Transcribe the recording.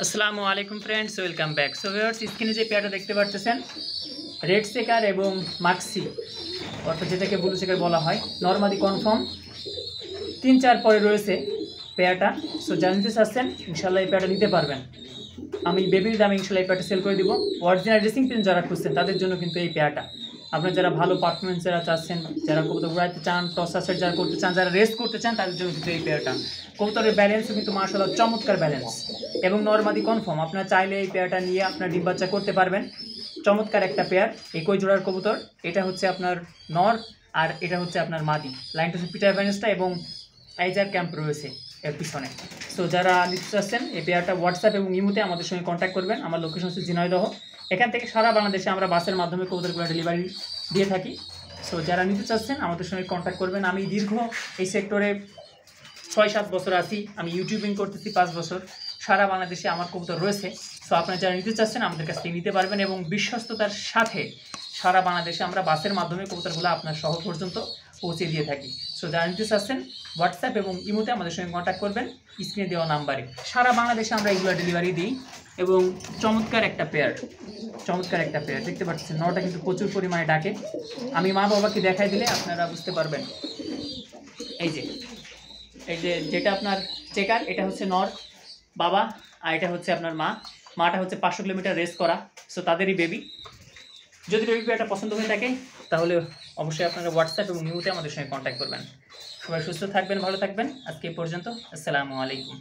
আসসালামু আলাইকুম friends, welcome back. So viewers, স্ক্রিনে যে পেয়ারটা দেখতে পাচ্ছেন রেড চেকার এবং মাক্সি, অর্থাৎ যেটাকে ব্লু চেকার বলা হয়, নরমালি কনফার্ম 3-4 পরে রয়েছে পেয়ারটা। সো যারা নিতে চাচ্ছেন ইনশাল্লাহ এই পেয়ারটা নিতে পারবেন। আমি বেবির দামে ইনশাল্লাহ এই পেয়ারটা সেল করে দিব। অরিজিনাল রেসিং পেন যারা খুঁজছেন তাদের জন্য কিন্তু এই পেয়ারটা, আপনারা যারা ভালো পারফরমেন্স যারা চাচ্ছেন, যারা কবুতর উড়াইতে চান, টস সাসেট যারা করতে চান, যারা রেস করতে চান, তাদের জন্য কিন্তু এই পেয়ারটা। কবুতরের ব্যালেন্সও কিন্তু মাশাআল্লাহ চমৎকার ব্যালেন্স এবং নরমাদি কনফার্ম। আপনারা চাইলে এই পেয়ারটা নিয়ে আপনার ডিম বাচ্চা করতে পারবেন। চমৎকার একটা পেয়ার, একই জোড়ার কবুতর। এটা হচ্ছে আপনার নর আর এটা হচ্ছে আপনার মাদি। লাইনটা হচ্ছে পিটার ভ্যানেসটা এবং আইজার ক্যাম্প রয়েছে এর পিছনে। সো যারা নিতে চাচ্ছেন এই পেয়ারটা হোয়াটসঅ্যাপ এবং ইমোতে আমাদের সঙ্গে কন্ট্যাক্ট করবেন। আমার লোকেশন হচ্ছে ঝিনাইদহ। এখান থেকে সারা বাংলাদেশে আমরা বাসের মাধ্যমে কবুতরগুলো ডেলিভারি দিয়ে থাকি। সো যারা নিতে চাচ্ছেন আমাদের সঙ্গে কন্ট্যাক্ট করবেন। আমি দীর্ঘ এই সেক্টরে 6-7 বছর আছি। আমি ইউটিউবিং করতেছি 5 বছর। সারা বাংলাদেশে আমার কবুতর রয়েছে। সো আপনারা যারা নিতে চাচ্ছেন আমাদের কাছ থেকে নিতে পারবেন এবং বিশ্বস্ততার সাথে সারা বাংলাদেশে আমরা বাসের মাধ্যমে কবুতরগুলো আপনার শহর পর্যন্ত পৌঁছে দিয়ে থাকি। সো যারা নিতে চাচ্ছেন হোয়াটসঅ্যাপ এবং ইমোতে আমাদের সঙ্গে কন্ট্যাক্ট করবেন স্ক্রিনে দেওয়া নাম্বারে। সারা বাংলাদেশে আমরা এগুলো ডেলিভারি দিই এবং চমৎকার একটা পেয়ার দেখতে পাচ্ছেন। নটা কিন্তু প্রচুর পরিমাণে ডাকে। আমি মা বাবাকে দেখাই দিলে আপনারা বুঝতে পারবেন। এই যে যেটা আপনার চেকার, এটা হচ্ছে নর বাবা, আর এটা হচ্ছে আপনার মা। মাটা হচ্ছে 500 কিলোমিটার রেস করা। সো তাদেরই বেবি। যদি বেবি পেয়ারটা পছন্দ হয়ে থাকে তাহলে অবশ্যই আপনারা হোয়াটসঅ্যাপ এবং ইমোতে আমাদের সঙ্গে কন্ট্যাক্ট করবেন। সবাই সুস্থ থাকবেন, ভালো থাকবেন। আজকে এই পর্যন্ত। আসসালামু আলাইকুম।